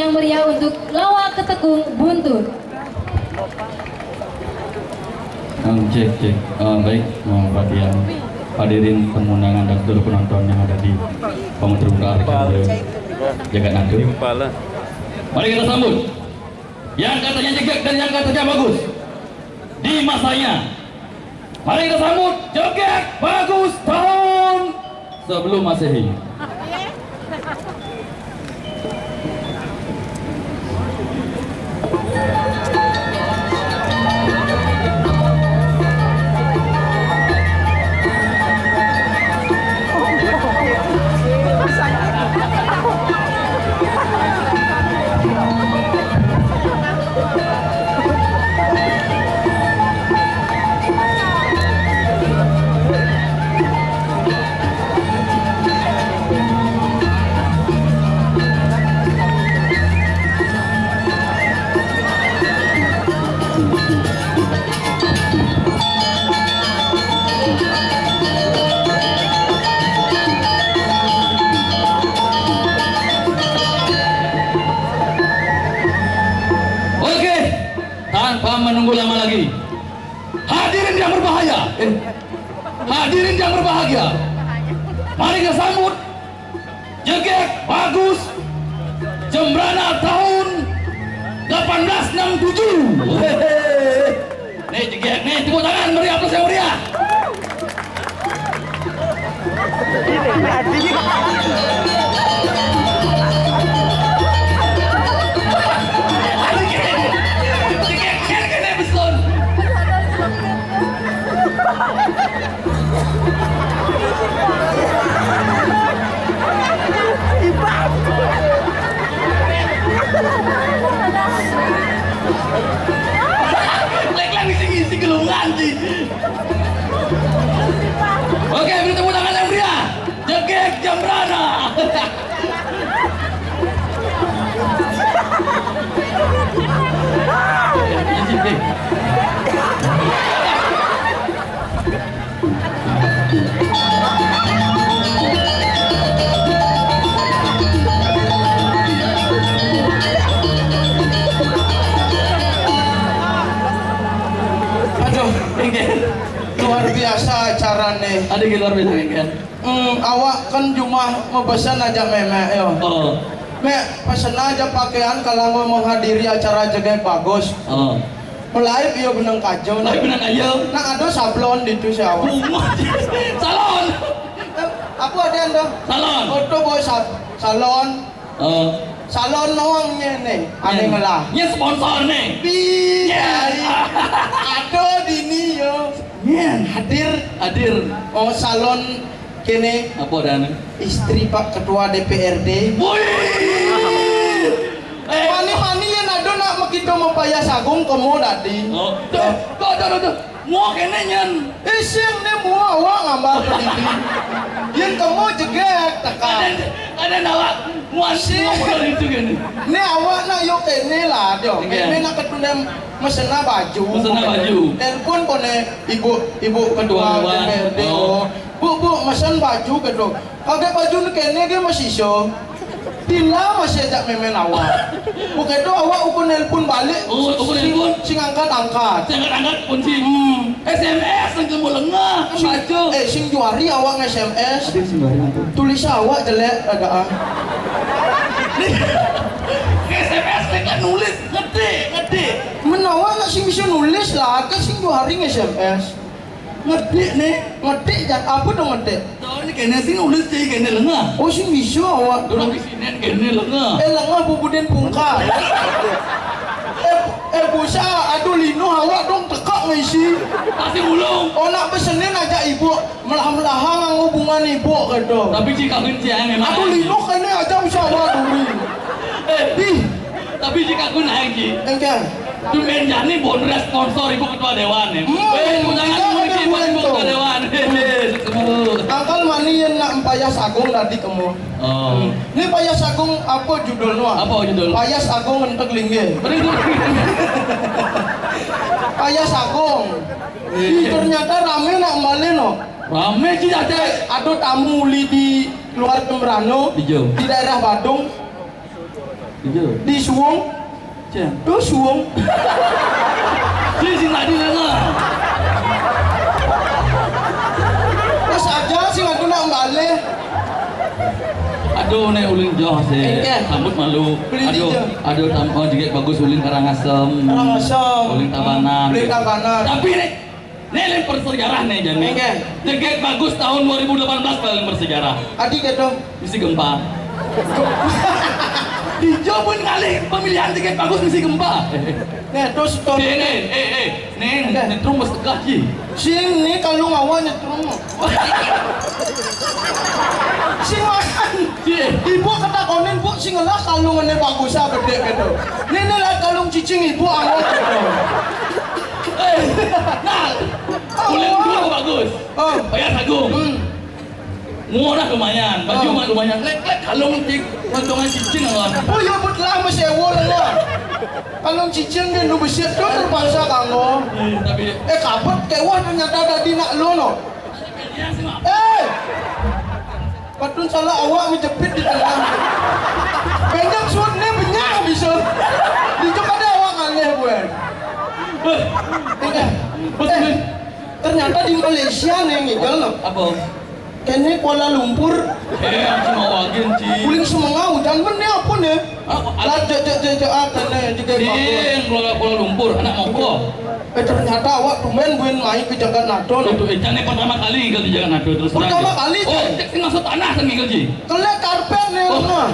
yang meriah untuk Lawak Ketekung Buntut. Cek. Baik, mohon perhatian hadirin pemundangan dan seluruh penonton yang ada di panggung terbuka Jagat Nandu. Mari kita sambut yang katanya jegek dan yang katanya bagus di masanya. Mari kita sambut Jegek Bagus tahun sebelum Masehi. Menunggu lama lagi, hadirin yang berbahagia, mari kita sambut Jegek Bagus Jembrana tahun 1867. Nih Jegek, nih tepuk tangan meriah, aplaus yang meriah. Isi gelungan sih. Oke, beri tepuk tangan yang meriah. Jegek Jembrana. Luar biasa acarane. Ada luar biasa kan? Awak kan cuma memesan aja meme yo. Oh. Pesen aja pakaian kalau mau menghadiri acara Jegek Bagus. Oh. Mulai iyo benang kajo. Nak ada sablon di itu si awak. Salon. Aku ada anda. Salon. Foto boy salon. Oh. Salon noangnya nih, aneh ngelah. Ini sponsor nih. Bisa. Ada di ni yo. Hadir. Oh salon kene. Apa dan? Istri Pak Ketua DPRD. Mani yang ada nak begitu mempayah sagung kamu tadi. Oh. Tuh. Mau kene nyan. Isim ni mau awak ngambar tadi. Yang kamu Jegek tekan. Ada nawak. Muasin ngomong itu kan. Ni awak nak yuk kene lah dia. Kene nak ketunda mesena baju. Telepon kone ibu Ketua DPRD. Bu mesen baju kedua. Pakai baju ni kene dia masih show. Bila masih ajak memen awak. Bukan itu awak ukun nelpon balik. Ukun nelpon? Sing angkat. Sing angkat pun sing. SMS yang kamu lengah. Baju. Sing juari awak nge-SMS. Ada sing juari nanti. Tulis awak jelek agak. SMS kan nulis ngerti. Menawa nak sing bisa nulis lah. Kan sing juari nge-SMS. Ngetik jangan apa dong ngetik? Tahu ni kena sing nulis je kena lengah. Oh sing bisa awak. Dorang di sini kena lengah. Lengah bubudin pungka. Busa aduh lino awak dong tekak ngisi. Kasih ulung. Oh nak pesenin aja ibu melah-melahang hubungan ibu kado. Tapi jika kau cian memang. Aduh lino kena aja bisa awak dulu. Tapi jika kau naik ji. Enggak. Tu menjani bonus sponsor ibu ketua dewan ni. Jangan mungkin ibu ketua dewan. Angkal mani yang nak Payas Agung tadi kamu. Oh. Ini Payas Agung apa judulnya? Apa judul? Payas Agung mentek lingge. Payas Agung. Ternyata rame nak balik no. Rame sih ada tamu di luar Pemberano di daerah Badung. Jujur. Di suwung. Cek. Tuh suwung. Sing tadi dengar. Terus aja sing aku nak balik. Aduh nek ulin jauh sih. Engke. Sambut malu. Beli Aduh, tiga. aduh tampon juga bagus ulin Karangasem. Karangasem. Ulin Tabanan. Ulin Tabanan. Tapi nek Nek bersejarah nih Jani. Engke. Jeget bagus tahun 2018 paling bersejarah. Adik gitu. Misi gempa. Hijau pun kali pemilihan tiket bagus misi gempa. Nih terus tuh. Nih, netrum mesti gaji. Sing nih kalau ngawal nyetrum. Sing makan. Ibu kata konen bu sing lah kalungannya bagus gede gitu. Nih lah kalung cicing ibu anggot gitu. Nah, kulit dua bagus. Bayar sagung. Murah lumayan, baju mah lumayan. Lek kalung kantongan cicing lah. Oh ya betul masih ewo lah. Kalung cicing kan lu besit tuh terpaksa kamu. Tapi Kaput kewah ternyata tadi nak lu no. Patun salah awak menjepit di tengah. Banyak suatnya banyak bisa. Dicoba deh awak aneh gue. Ternyata di Malaysia nih ngigel no. apa? Kayaknya Kuala Lumpur. Cuma wagin ci. Kuling semangau dan mana apa nih? Lah kena juga Kuala Lumpur, anak Mongko. Ternyata awak tumben buin main ke Jagat Nado. Itu ini pertama kali ngigel di Jagat Nado terus terang. Pertama kali, Oh, cek masuk tanah kan ngigel ji. Kelek karpet nih rumah.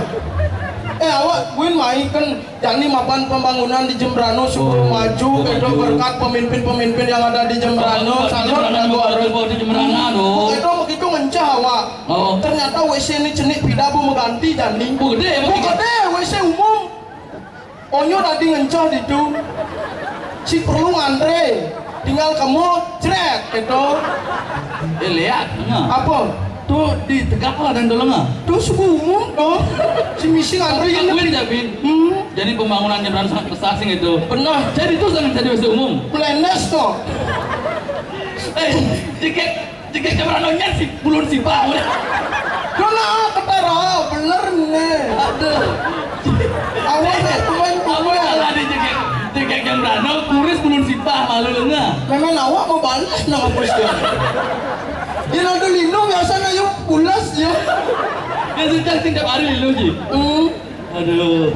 Awak buin main kan jani mapan pembangunan di Jembrano sebelum maju itu berkat pemimpin-pemimpin yang ada di Jembrano. Salon dan di Jembrano. Itu begitu ngencah awak. Ternyata WC ini jenik pidabu mengganti jani. Gede, Gede WC umum. Onyo tadi ngencah itu. Si perlu ngantre, tinggal kamu cret gitu. Lihat, Apa? tuh di Tegak lah dan dolong Tuh suku umum tuh. Si misi ngantre Yang ini. gue tapi, jadi pembangunan Jembrano sangat besar sih itu. Pernah Jadi itu sangat jadi WC umum. Plendes tuh. Jika Jembrano nya sih bulun sih pak. Kena ketara bener nih. Aduh. Awak nih Kamu kalah di jika Jembrano kuris bulun sih pak malu enggak. memang awak mau balas nama bos dia. Dia nanti lino biasa na yuk pulas ya. Dia sudah tiap hari lu ji. Aduh.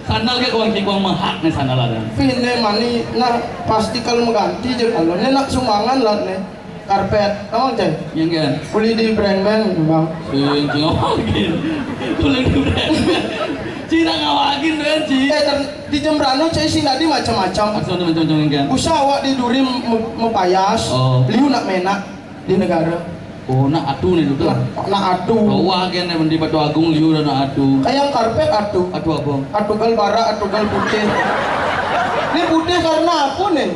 Sandal kayak uang mahak nih sandal ada. Fine mani nah pasti kalau mengganti je kalau nih nak sumbangan lah nih karpet, kamu cek? Yang kan? Beli di brand-brand bang. Sing ngawagin. Boleh di brand. Cina ngawagin kan Ci. Di Jembrano cek sih tadi macam-macam. Maksudnya macam-macam yang kan? Usah awak di duri mepayas, liu nak menak di negara. Oh, nak atu nih dulu. Nak atu. Wah, kan yang di Batu Agung liu dan nak atu. Kayak karpet atu. Atu apa? Atu gal bara, atu gal putih. Ini putih karena apa nih?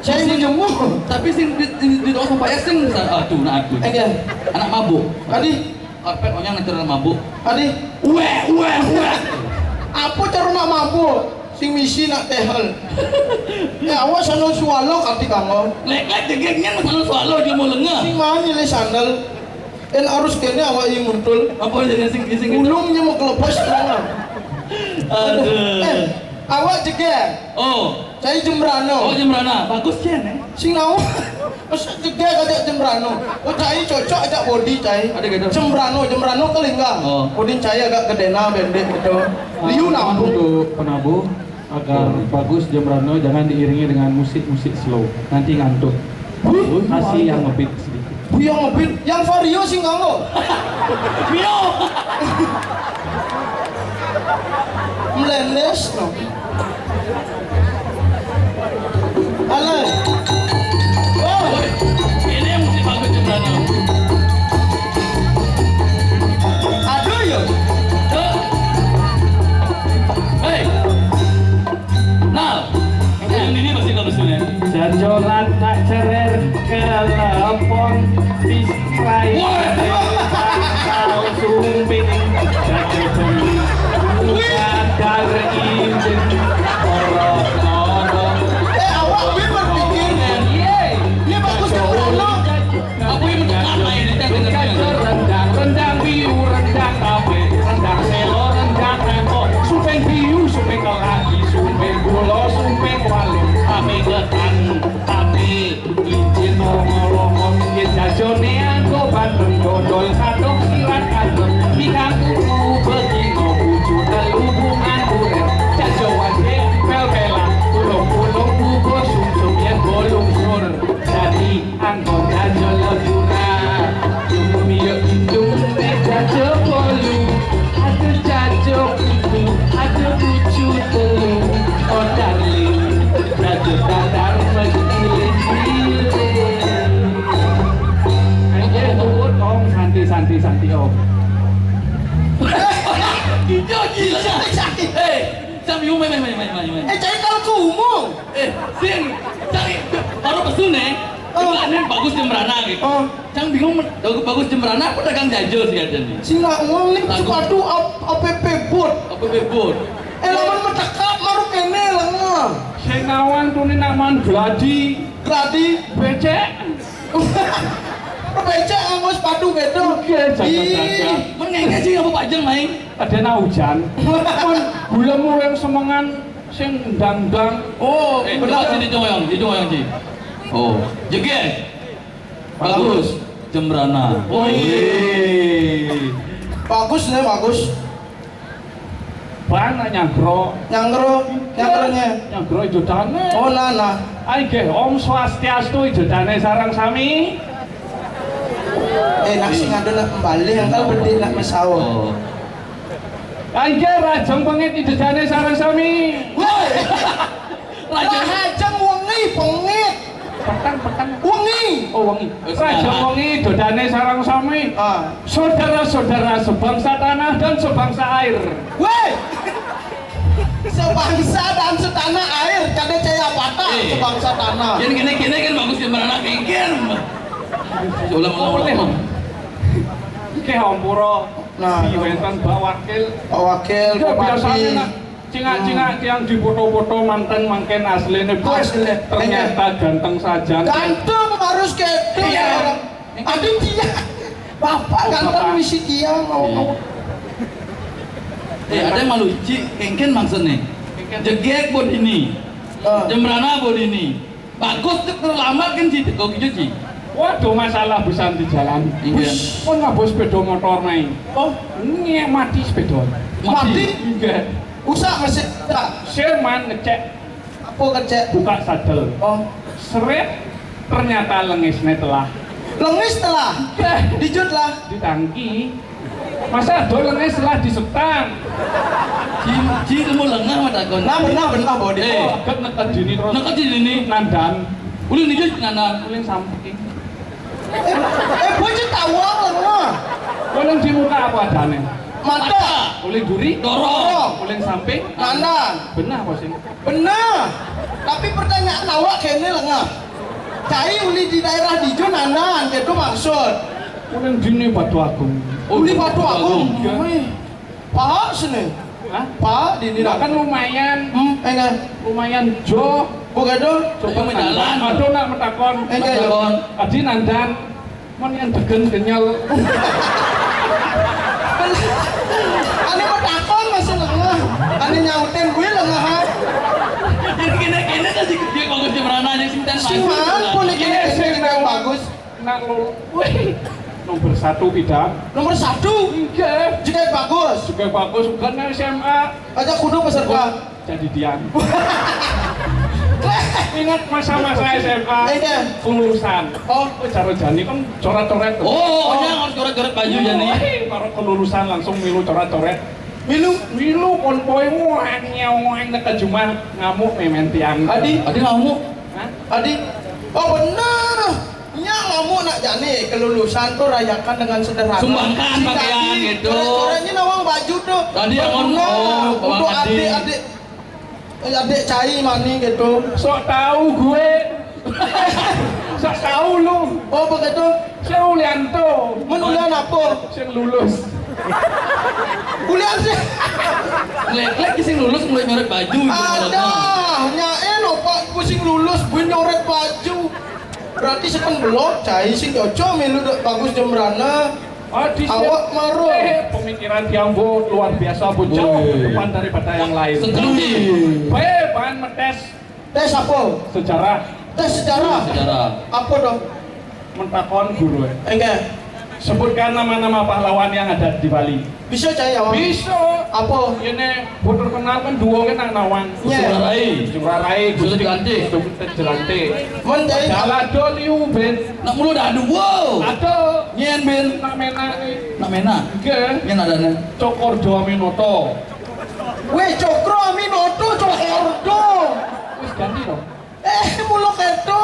Saya menjemur. Tapi sing di doa sampai sing atu nak atu. Anak mabuk. Adi, Karpet orang natural mabuk. adi. Weh. Apa cara nak mabuk? Sing misi nak tehel. Awas sana swallow kati kamu. Lek jegengnya masalah swallow dia mau lengah. Sing mana le sandal? Dan arus kene awak yang mutul. Apa jadi sing itu? Ulungnya mau kelepas terang. Aduh. Awak jeger. Oh, Saya Jembrano. Jembrana. Bagus Jen eh. Sing naon? Masa jeger ajak Jembrano. Oh cai cocok ajak body cai. Ada gitu. Jembrano kelingga. Body cai agak gedena bendek gitu. Liu nampung. Untuk penabuh agar bagus Jembrano jangan diiringi dengan musik-musik slow. Nanti ngantuk. Kasih yang ngebeat sedikit. Yang ngebit, yang vario sing kamu. Mio. Melendes no. Alah. Oh, Ini yang mesti bagus Jembrana. aduh yo. Hei. Nah, yang ini masih kalau sudah. Jajolan tak cerer kelepon display. Tahu sumping Joji lah. Sakit. Sampai umai. Cai kalau kumung. Sing, cari baru pesun ini bagus Jembrana gitu. Cang bingung bagus Jembrana apa dagang jajul sih ada nih. Sing ngomong nih sepatu APP boot. Lawan metekap maru kene lenga. Sing nawan tuni naman gladi becek. Becek nganggo sepatu gitu. Jaga-jaga. Men ngenge sih apa pajeng main. Adena hujan. Pun gulemu yang semangan sing ndang-ndang. Oh, Benar di Joyong Ji. Oh, jeget. Bagus. Jembrana. Oh iya. Bagus nih, bagus. Bana nyanggronya. Nyangro idodane. Oh, nana. Aige Om Swastiastu idodane sareng sami. Nak sing ada nak kembali yang kau berdiri nak mesawo. Oh. Aige rajeng pengit idodane sareng sami. Woi. Rajeng wengi pengit. Petang. Wengi. Oh wengi. Rajeng wengi idodane sareng sami. Saudara-saudara sebangsa tanah dan sebangsa air. Woi. Sebangsa dan setanah air, kada caya patah sebangsa tanah. Jadi kene kan bagus Jembrana kengken. Ulang. Ke hampura. Nah, diwenten Pak Wakil. Pak Wakil, biasanya nak cingak-cingak yang dipoto-foto mantan mangken aslinya ternyata ganteng saja. Ganteng harus gitu ya. Aduh dia. Bapak ganteng misi dia mau. Ada yang malu Ci, kengken maksudnya. Jegek buat ini. Jembrana buat ini. Bagus tuh terlambat kan Ci, kau gitu Ci. Waduh masalah besar di jalan. Pun ngabos sepeda motor naik. Oh, ini mati sepeda. Mati? Enggak. Usah masih tak. Sherman ngecek. Apa ngecek? Buka sadel. Oh, seret. Ternyata lengisnya telah. Lengis telah. Dijut lah. Di tangki. Masa do lengis telah disetang. Ci kamu lengah mata kon. Benar bodi. Agak nekat dini terus. Nekat dini nandan. Ulin dijut nandan. Ulin samping. Bocah tawang lengah. Ulin di muka apa adanya? Mata. Ulin duri. Dorong. Ulin samping. Nandan. Benar apa sih? Benar. Tapi pertanyaan awak kene lengah. Cai uli di daerah Dijo nandan, gitu maksud. Ulin dini Batu Agung. Uli Batu Agung. Iya. Pak sini. Hah? Pak di ini kan lumayan. Enggak. Lumayan jo. Bukan dong. Coba mendalan. Aduh nak metakon. Enggak. Adi nandan. Mon yang degen kenyal. Ani metakon masih lengah. Ani nyautin gue lengah. Jadi kene tadi dia bagus Jembrana aja sing tan Si man pun ini yang bagus. Nak lo. Nomor 1 tidak. Nomor 1. Enggak. Juga bagus. Juga bagus. Bukan SMA. Aja kudu peserta. Jadi Dian. Ingat masa-masa SMA. Kelulusan. Oh, cara jani kan coret-coret. Oh, harus coret-coret baju jani. Baru kelulusan langsung milu coret-coret. Milu konvoy wang dekat Jumah ngamuk mementian. Adi ngamuk. Hah? Adi. Oh benar. Nya ngamuk nak jani kelulusan tuh rayakan dengan sederhana. Sumbangkan pakaian gitu. Coret-coretnya nawang baju tuh. Tadi yang untuk adik cai mani gitu. Sok tahu gue. Sok tahu lu. Oh begitu. Saya Ulianto. Menulian apa? Saya lulus. Ulian sih. Lek sing lulus mulai nyoret baju. Ada. Nyaen opak pusing lulus gue nyoret baju. Berarti sepen belum cai sing cocok milu bagus Jembrana. Awak maru. Pemikiran Tiambo luar biasa bu, jauh depan daripada yang lain. Bahan metes. Tes apa? Sejarah. Tes sejarah. Apa dong? Mentakon guru. Enggak. Sebutkan nama-nama pahlawan yang ada di Bali. Bisa cai awak? Bisa. Apa? Ini buat terkenal kan dua kan nawang. Surarai, Gusti Jelante. Men cai. Jalado liu ben. Nak mulu dah aduh wow. Ada. Nyen ben. Nak mena. Ke. Nyen adanya. Cokordo Aminoto. Weh Cokro Aminoto Cokordo. Wis ganti dong. Mulu keto.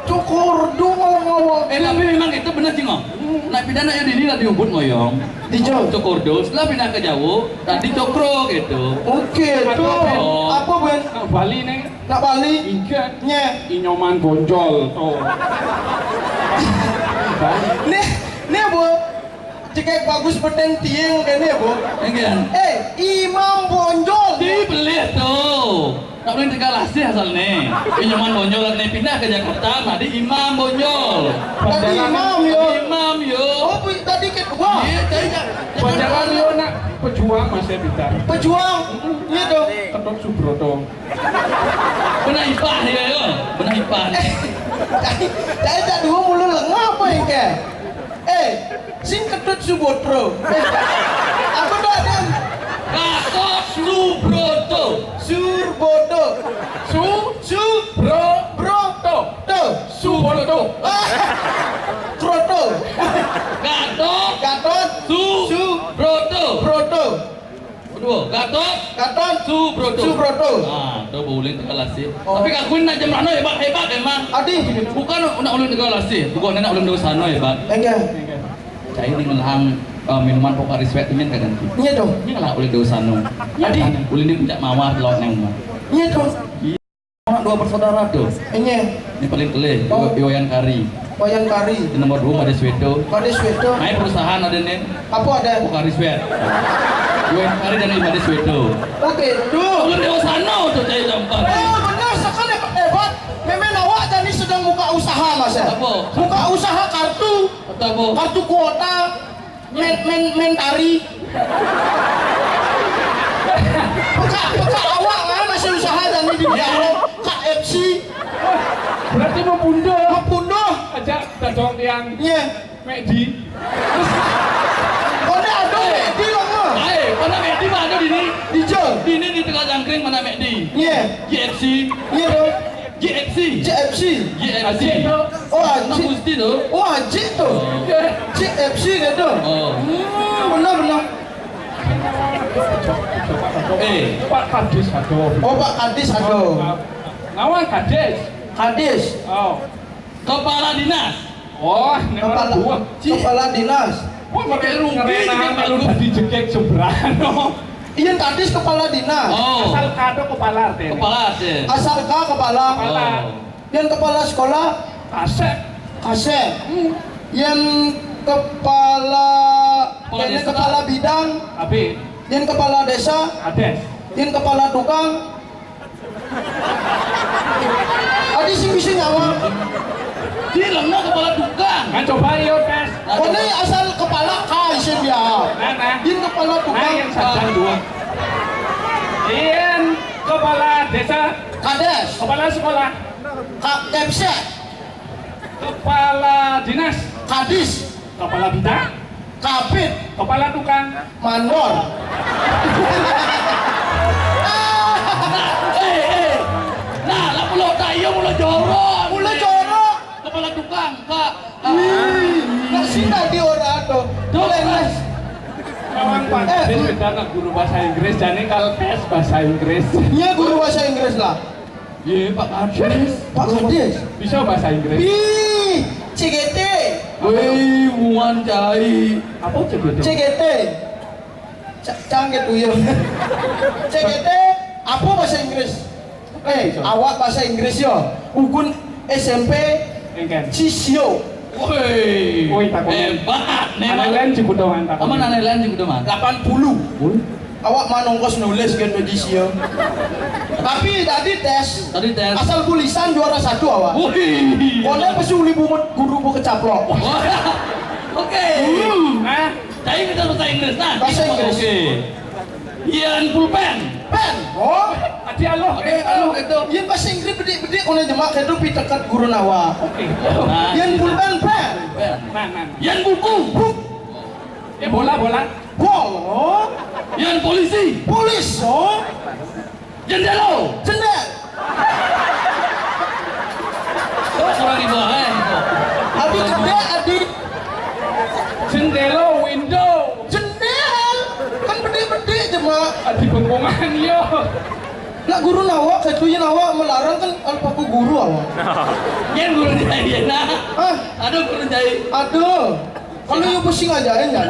Cukur ngomong. Tapi memang itu benar sih ngom. Nak pindah nak di lah diumput ngoyong. Di jauh. Cokordo, setelah pindah ke Jawa, tadi cokro gitu. Oke, tuh. Oh. Apa Ben? Nak Bali nih. Nak Bali? Ingat. Nye. Inyoman bonjol. Oh. Nih bu. Jika bagus peteng tieng kene bu. Enggak. Imam bonjol. Dibeli tuh. Tak boleh dikalasi asalnya. Pinjaman bonjol nih pindah ke Jakarta, tadi Imam bonjol. Tadi imam yo. Imam yo. Oh, tadi kedua. Iya, tadi Panjangan yo nak pejuang Mas Evita. Pejuang. Iya dong. Ketok Subroto. Benar ipah ya yo. Benar ipah. Saya tak dua mulu lengah apa yang ke? Sing kedut Subotro. Aku tuh ada Gatot Subroto. Surboto. Broto. Subroto. Troto. Gatot Subroto. Broto. Kedua, Gatot Subroto. Ah, itu boleh dikalasi. Tapi kakuin nak jam rano hebat emang. Adi. Bukan nak ulun dikalasi, bukan nak ulun dosano hebat. Enggak. Saya ini ngelahang minuman Pokari Sweat ini kan ganti. Iya dong. Ini ngelah ulun dosano. Adi, ulun ini puncak mawar laut nang rumah. Iya dong. Orang dua bersaudara tuh. Ini Ini paling telih, Oh. Yoyan Kari. wayang kari. Di nomor 2 Made Sweto. Pada Sweto. Main perusahaan ada nih. Apa ada? Pokari Sweat. Yoyan Kari dan Made Sweto. Oke, tuh. Ulun dosano tuh saya dampak. Benar sekali hebat. Memang awak tadi sedang buka usaha mas ya? Apa? Buka usaha kartu, Atau apa? kartu kuota, men tari. Buka awak kan masih usaha tadi di Jawa. KFC. Berarti mau punduh. Punduh. Ajak dadong yang Iya. Medi. Kode ada di lama. Hai, mana Medi mana di sini? Di Jawa. Di ini di tengah jangkring mana Medi? Iya. GFC. Iya dong. GFC. JFC. GFC. Oh Nak Haji. mesti tuh. Oh Haji tuh. JFC gitu. Oh. Benar. Pak Kadis aduh. Oh Pak Kadis aduh. Ngawal Kadis. Kadis. Oh. Kepala dinas. Oh, nomor 2. Kepala dinas. Wah, pakai Rumpi, ngerena pakai lu rumpi. tadi jekek sebrano. Iya Kadis kepala dinas. Oh. Asal kado kepala artinya. Kepala aja. Asal K kepala. Kepala. Yang kepala sekolah Asep. kasep. Yang kepala Kepala yang desa. kepala bidang, Abi. yang kepala desa, Ades. yang kepala tukang. Adi sing bisa nyawa. Dia lemah kepala tukang. Kan coba yuk tes. Oh ini asal kepala K isin dia. Nah. Yang kepala Nah, tukang. yang sadang 2. Ian kepala desa, Kades, kepala sekolah, Kepsek, kepala dinas, Kadis, kepala bidang, Kapit, kepala tukang. Mandor. Nah, lah pulau tayo mula jorok. Mula jorok. Kepala tukang, Kak. Nasi tadi orang tuh. Boleh mas. Kawan Pak Kadis beda nggak guru bahasa Inggris, jadi kalau tes bahasa Inggris. Iya guru bahasa Inggris lah. Iya, Pak Kadis. Pak Kadis. Bisa bahasa Inggris. Ih, CGT. Wih, muan cai. Apa CGT? CGT. Canggih tuh ya. CGT. Apa bahasa Inggris? Awak bahasa Inggris yo. Ukun SMP Engken. Sisio. Wih, Wih, takut. hebat. Aneh lain cibudoan tak. Aman aneh lain juga mah. 80. Awak manongkos nulis kan di Sisio. Tapi tadi tes. Tadi tes. Asal tulisan juara 1 awak. Wih. Kone pesuli bungut guru bu kecaplok. Oke. Nah, Saya kita bahasa Inggris nah. Bahasa Inggris. Oke. Ian pulpen. Pen. Oh. adi aloh. Oke, kalau gitu. Iya bahasa Inggris bedik-bedik kone jemak itu pitekat guru nawa. Oke. Nah, Yang pulpen pen. Nah. Ian buku. Ya bola. Bol. Oh. Ian polisi. Polis. Oh. Jendelo. Cendel. Kurang di bawah Adi kedek adi. Jendelo window. Jendel. Kan bedik-bedik jemak. Adi bengkongan yo. Lah guru nawak, satunya nawak melarang kan alpaku guru awak. Yang guru jahit nah. Ah, Aduh guru jahit. aduh. Kalau you pusing ajain ya.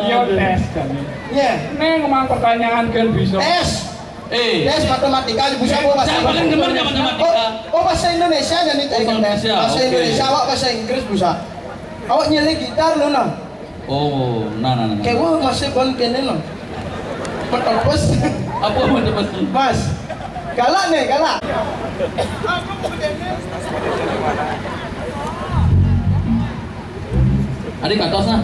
Yo tes kan. Ya. Neng ngomong pertanyaan kan bisa. Tes. Eh, Tes matematika bisa bawa bahasa saya paling gemar matematika. Oh, bahasa Indonesia jadi tes. Indonesia, Bahasa oke. Indonesia awak bahasa Inggris bisa. Awak nyelik gitar lo nah. Oh, nah. Kayak wah masih kon kene no. Petopes. Apa mau dapat? Mas. Galak nih, galak. Adik ke atas nah.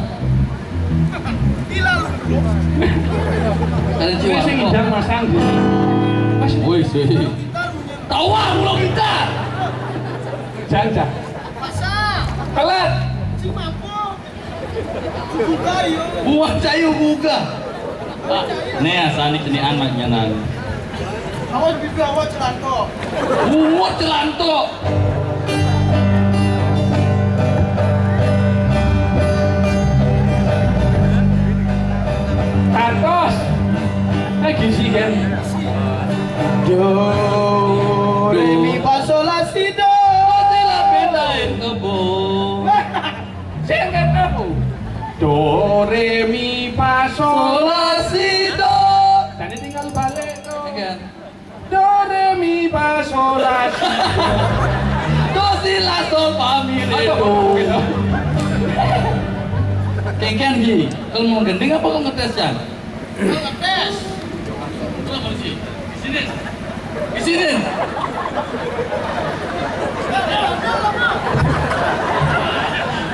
Kalian Ini sing ciwa. ngidang masang di. Mas Woi, sih. Tahu ulang kita. jajah. Kelet. Buat saya buka. Nih asal ini cenian maknya nang. Awak bibi awak celanto. Buat celantok. Kantos. Gisi kan. Do re mi fa sol la si do. Telah bedain kebo. Sing kan apa? Do re mi fa sol la si do. Tadi tinggal balik to. Do re mi fa sol la si do. Do si la sol fa mi re Aduh, do. gitu. Kengkian gini, kalau mau gending apa kau ngetes kan? Ngetes. Di sini. Di sini.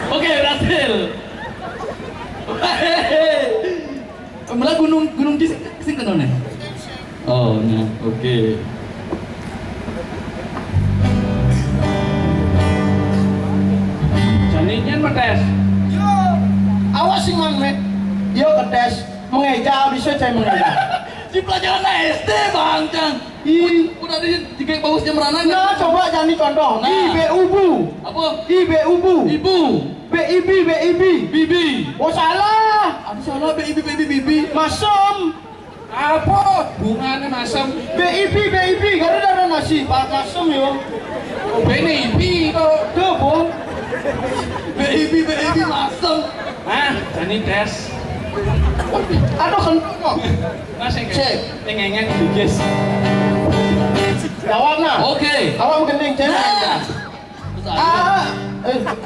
Oke, berhasil. Malah gunung di sini kan nih. Oh, nah, oke. Janinya metes. Yo. Awas sih man me. Yo ketes mengeja bisa saya mengeja. Di pelajaran SD bang Cang. Udah di kayak bagus jam ranah Nah, coba jadi contoh. Nah. IB ubu. Apa? IB ubu. Ibu. BIB BIB. Bibi. Oh salah. Aku salah baby bibi. Masem. Apa? Bunganya masam. BIB BIB. Karena ada nasi. Pak masem yo. Oh, bene ipi to. Tuh bu. Baby masem. Ah, jani tes. Aduh kentut kok. Nah, sing Cek. ngengeng digis. Jawab nah. Oke. Awak mending cek. Nah. Ah.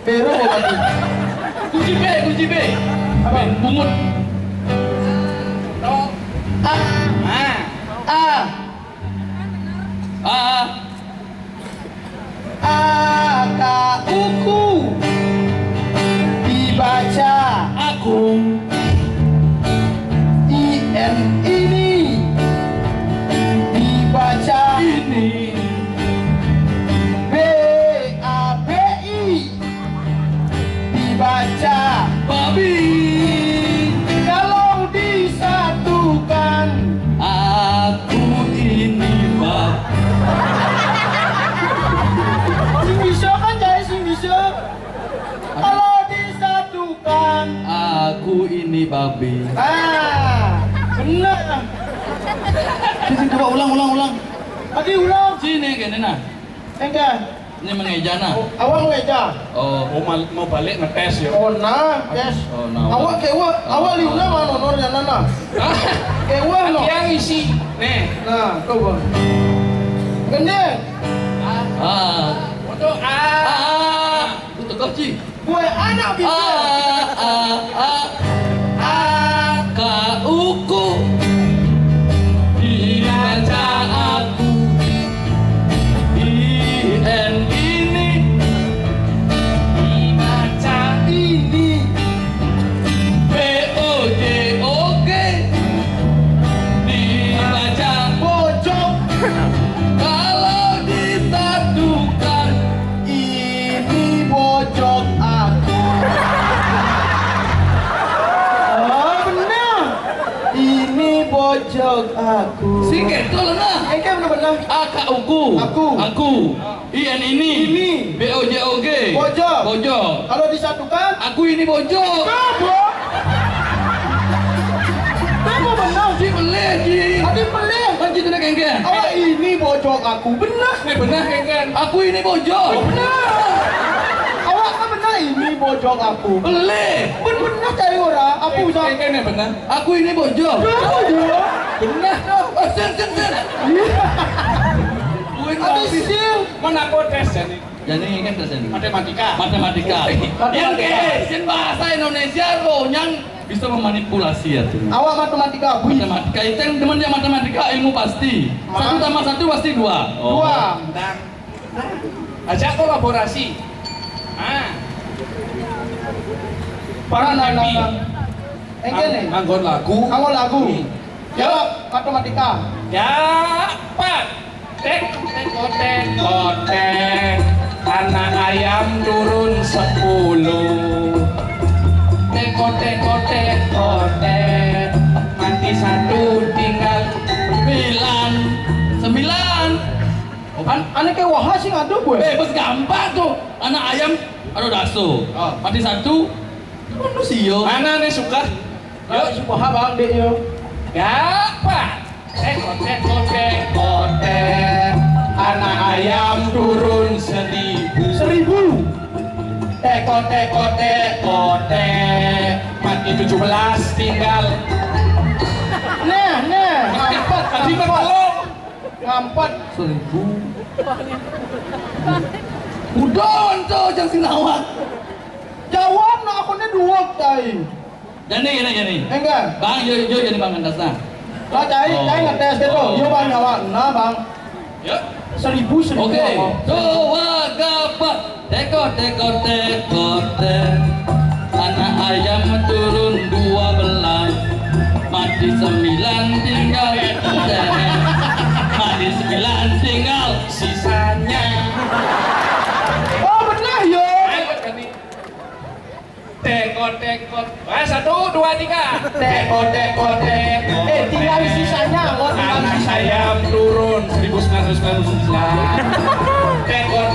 Beru lagi. Kunci B. Apa? Bungut. To. Ah. Ah. Ah. Uku dibaca Aku. IN ini dibaca Ini. BABI dibaca Babi. kalau disatukan Aku ini bab. sing bisa kan jaya sing bisa kalau disatukan Aku ini babi. benar Sini coba ulang. lagi ulang Sini gini nah. enggak Ini mengejana. awak ngeja Oh. Mau balik ngetes yo. oh nah yes Oh, nah. awak kewa awak liuna mana nor nana kewa no Yang isi. Nih. nah coba gede Untuk Untuk kau Ci. gue anak bisa Kauku dibaca aku. IN ini dibaca ini BOJOG dibaca pojok kalau disatukan. ini pojok aku oh benar ini pojok aku Sing gitu lah. kan benar Aku. Aku. IN ini. Ini. BOJOG. Pojok. Pojok. kalau disatukan Aku ini pojok. kamu benar Ci beli Ci. tadi bojok aku. Benar. Nih benar kan? Aku ini bojol. Benar. Awak kan benar ini bojok aku. Beli. Benar cari orang. Apa usah? Kan benar. Aku ini bojol. Bojok. Benar dong. Oh, sen. Ada sil. Mana aku tes jadi? Jadi kan tersen. Matematika. Yang kesin bahasa Indonesia lo yang bisa memanipulasi ya tuh. Awak matematika. Matematika itu yang temennya matematika ilmu pasti. 1 tambah 1 pasti 2. Dua. Dan ajak kolaborasi. Para nabi. Engke nih. Anggon lagu. Anggon lagu. Jawab matematika. Dapat. Tek. Anak ayam turun 10. Tek. Mati 1 tinggal 9. Aneh kayak wahas sih ngadu gue. Bos gampang tuh. Anak ayam aduh daso. Mati 1 manusia. Mana nih suka? Yuk, si wahas bang dek yuk. Dapat. Tek. Anak ayam turun 1000. 1000. Tek. Mati 17 tinggal. Nah. Tadi Ngampat. 1000. Udon tuh jangan sinawat. Jawab nak aku nih dua cai. Jadi. Enggak. Bang, yo jadi bang Andasna. Lah cai ngetes itu. Yo bang jawab. Nah bang. Yuk. 1000. Oke. Coba gapat. Teko. Anak ayam turun 12. Mati 9 tinggal. Mati 9 tinggal. sisanya. Oh benar yo. Tekot. 1, 2, 3. Tekot. Tinggal sisanya. Anak ayam turun 1999. Tekot.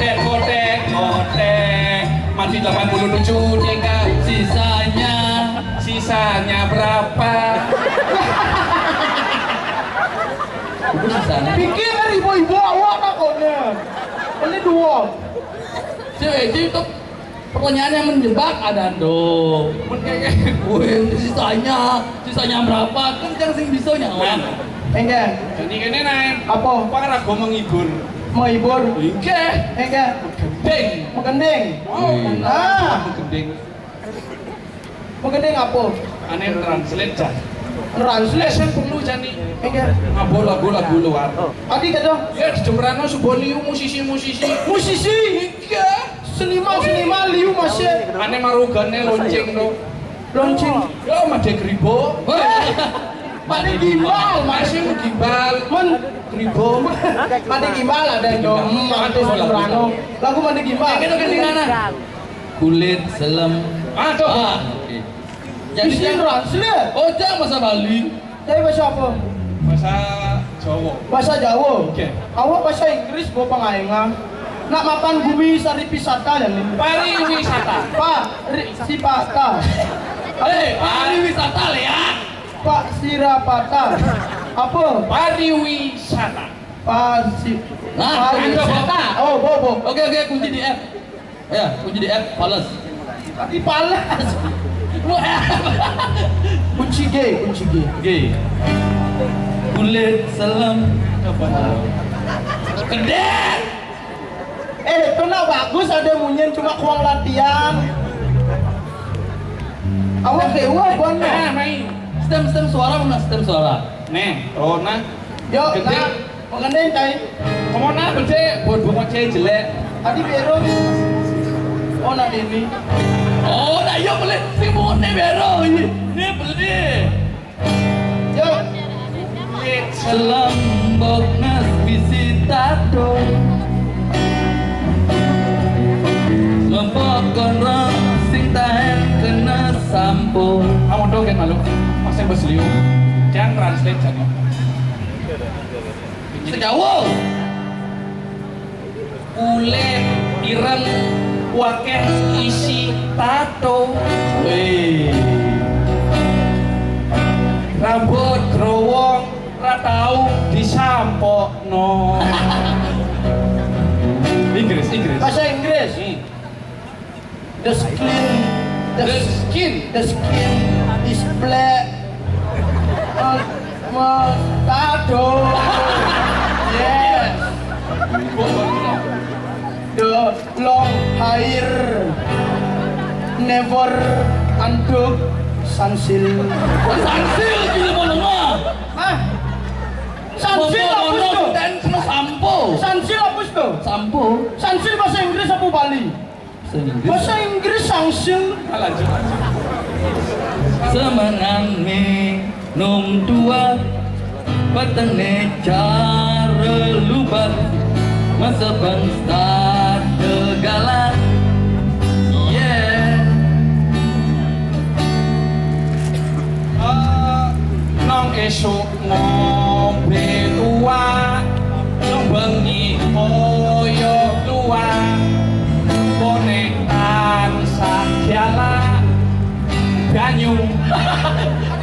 Mati 87 tinggal. Sisanya berapa? Itu sisanya. Pikir kan ibu-ibu awak takutnya. Ini dua. Itu pertanyaan yang menjebak ada do. Gue sisanya berapa? Kan jangan sing bisa nyawa. Enggak. Jadi kene naik. Apa? Apa kan aku menghibur? Mau hibur? Oke. Enggak. Gendeng. Mengendeng. Gendeng. Mengendeng apa? Aneh translate jan. Translation. Perlu jani. Enggak. Ngabol lagu luar. Adi kata. Ya di Jembrano Suboliu musisi. Musisi. Iya. Seniman liu masih. Aneh marugane lonceng do. Lonceng. Ya made gribo. Made gimbal. Masih gimbal. Gribo. Made gimbal ada dong. Made Soprano. Lagu made gimbal. Itu kan di mana? Kulit selam. Tuh. Oke. Jadi Jadi yang translate. oh jangan bahasa Bali. Jadi bahasa apa? Bahasa Jawa. Bahasa Jawa. Oke. Awak bahasa Inggris bawa pengaingan. Nak makan bumi sari pisata ya nih. Pariwisata. Pak Sipata. Pariwisata lihat. Pak Sirapata. Apa? Pariwisata. Nah, Pariwisata. Oh, bobo. Oke, kunci di F. Ya, kunci di F, fals. Tadi palas. Lu F. Kunci G. G. Kulit selam. Kedek. Itu nak bagus ada munyen cuma kuang latihan. Awak dewa buana. Main. Stem suara mana stem suara? Nih, Rona. Yo, Gede. nak mengendeng cai. Kamu nak bede buat bunga cewek jelek. Tadi beru. Oh nak ini. Oh, nah iya boleh. Si mune bero ini. Ini beli. Yo, Selambok nas visitado. Lempokon rong sing tahan kena sampo. Kamu dong kan malu. Masih besliu. Jangan translate jadi. Sejawa. Kulit ireng wakeh isi tato. Wih. Rambut growong ora tahu disampokno. Inggris. Bahasa Inggris. The skin is black. Mustado. Yes. The long hair never anduk sansil. Sansil gila mau lengah. Hah? Sansil apa itu? Dan sama sampo. Sansil apa itu? Sampo. Sansil bahasa Inggris apa Bali? Bahasa Inggris sansil. Lanjut. Semenang minum dua petene cara lubat masa bangsa segala. Yeah. Nong esuk ngombe tua, nong bengi koyo tua, bonekan sakjala banyu.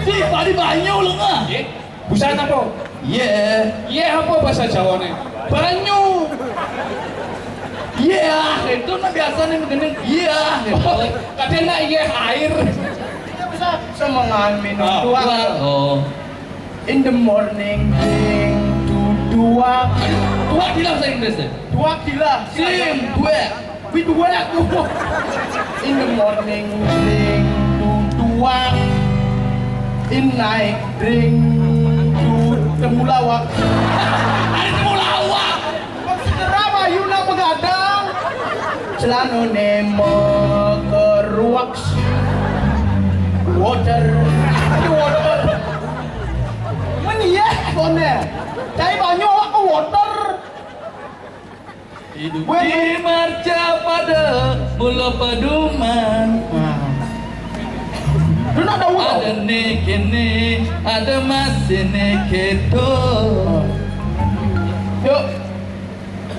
Si padi banyu lengah. Busan apa? Yeah. Apa bahasa Jawane? Banyu. Yeah, itu nah biasanya begini. Yeah. Kadang air. Bisa semangat minum tua. Oh. In the morning drink dua. Tua gila bahasa Inggris ya? Dua gila. Sim, dua. We dua aku. In the morning drink dua. In night drink temulawak. Ada temulawak. Maksudnya Yuna begadang. Celana nemo keruaks. Water. Meniyah kone. Cai banyu aku water. Hidup di marca pada mula peduman. Dulu ada uang. Ada kene, ada masih keto. Yuk.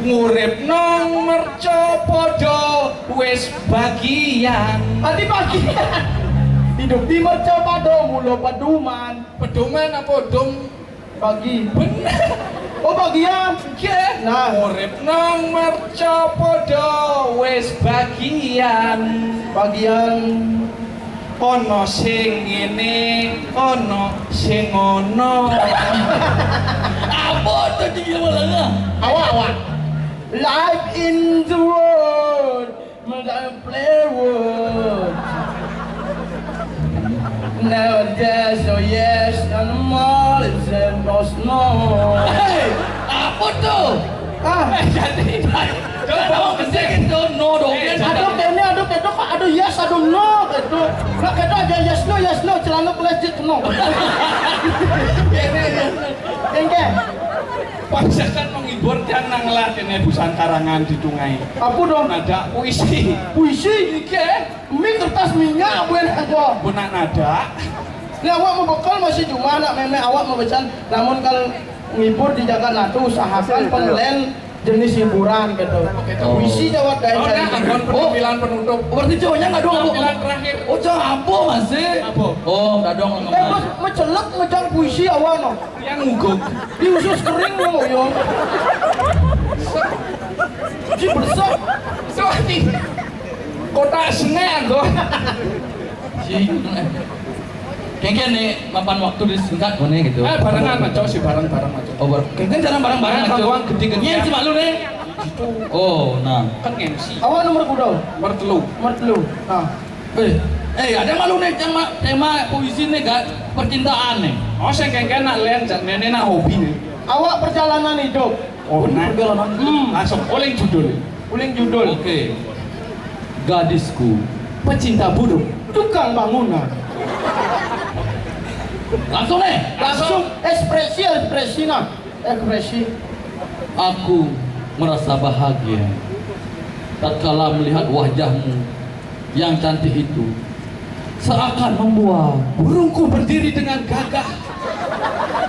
Ngurip nang merca padha wis bagian. Tadi pagi. Hidup di merca pada mula peduman. Pedoman apa dom? Pagi. Bener. Oh bagian. Ya. Nah. Ngurip nang merca padha wis bagian. Bagian. Ono sing ngene, ono sing ngono. Apa tuh tinggi malah? Awak. Life in the world, must play world. Never yes or yes, and more is no. Hei, apa tuh? Jadi, kalau kesini itu no dong. Aduh kene, aduh yes, aduh no, gitu. Nah gitu aja yes no, celana plastik no. Engke. Pasakan menghibur jangan lah kene busan karangan di tungai. Apa dong? Nada puisi. Puisi iki. Mie kertas minyak buat aku. Bunak nada. Ini awak mau bekal masih cuma anak meme awak mau becan. Namun kalau ngibur di Jakarta tuh usahakan penilaian jenis hiburan gitu. Puisi jawab dari Oh, nah, anggon penampilan penutup. Berarti cowoknya nggak dong? Penampilan terakhir. Oh, cowok apa masih? Apa? Oh, nggak dong. Mas mencelak ngejar puisi awak no. Yang nguguk. Di usus kering lo yo. Ji bersok. Soalnya kota seneng anggon. Kayaknya nih mapan waktu disingkat gue nih gitu. Barengan maco sih bareng-bareng maco. Oh, kayaknya jarang bareng-bareng Kalau aja. uang gede-gede. Iya sih malu nih. Oh, nah. Kan MC. Awak nomor kudo. Mertelu. Mertelu. Nah. Ada malu nih tema puisi nih gak percintaan nih. Oh, saya kayaknya nak lihat nenek nak hobi nih. Awak perjalanan hidup. Oh, nah. Langsung oleh judul. Uling judul. Oke. Gadisku, pecinta burung. Tukang bangunan. Langsung nih. Langsung ekspresi nah. Ekspresi. Aku merasa bahagia tatkala melihat wajahmu yang cantik itu, seakan membuat Burungku berdiri dengan gagah,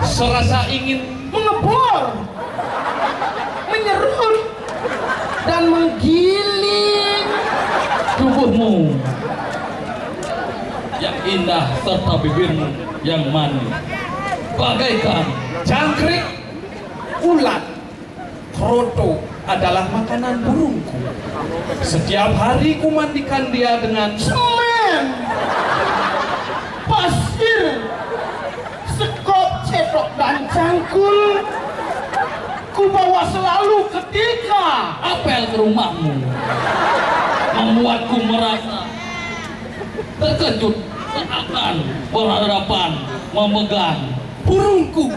serasa ingin Mengebor. Menyerut. Dan menggiling. tubuhmu yang indah serta bibirmu yang manis bagaikan jangkrik, ulat, kroto adalah makanan burungku. Setiap hari ku mandikan dia dengan semen, pasir, sekop, cedok dan cangkul. Ku bawa selalu ketika apel ke rumahmu, membuatku merasa terkejut seakan berhadapan memegang burungku.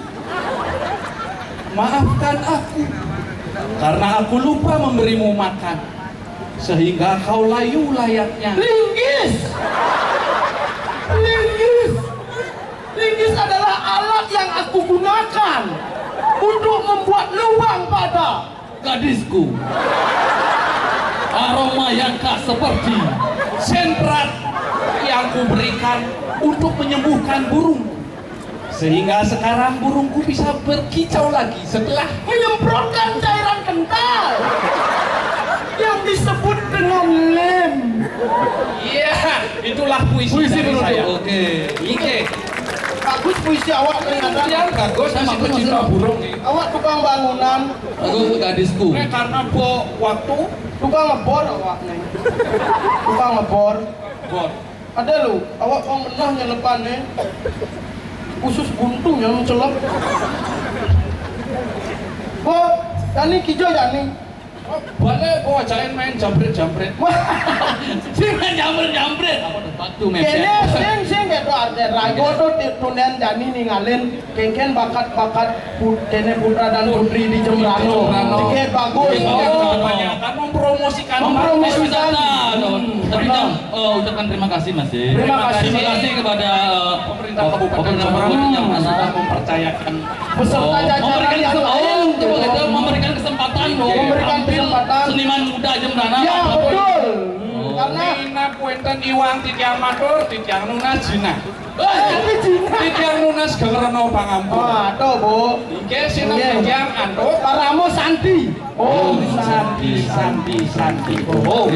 maafkan aku karena aku lupa memberimu makan sehingga kau layu layaknya linggis. Linggis. Linggis adalah alat yang aku gunakan untuk membuat lubang pada gadisku. Aroma yang khas seperti sentrat yang kuberikan untuk menyembuhkan burung sehingga sekarang burungku bisa berkicau lagi setelah menyemprotkan cairan kental yang disebut dengan lem. iya itulah puisi dari saya. Oke. Ike Bagus puisi awak ternyata. yang bagus Sama masih pecinta burung nih. Awak tukang bangunan, Aku gadisku. Karena waktu tukang ngebor awak nih. Tukang ngebor. bor Ada lu, awak mau menah nyelepan nih. Usus buntung yang mencelap. Bo, Dani kijo Dani. boleh gua ajain main jambret-jambret. Sing jambret. Apa batu Kene mepet. sing gitu ada rago tuh tunen Dani ninggalin kengken bakat-bakat kene putra dan putri di Jembrano. Tiket bagus. Kebanyakan mempromosikan Mempromosikan. Tapi ucapkan terima kasih Mas. Terima kasih. Terima kasih kepada pemerintah Kabupaten pemerintah Jembrano yang Jembrano. sudah mempercayakan Peserta jajaran yang lain. Memberikan kesempatan loh. Memberikan Tampil kesempatan. seniman muda Jembrana. Ya betul. Karena Nina kuenten iwang titiang matur titiang nunas jina. Tapi Cina. Titiang nunas gelerno pangampun. Tuh Bu. Ike sinep Iya. titiang antut. Paramo Santi. Santi. Oh,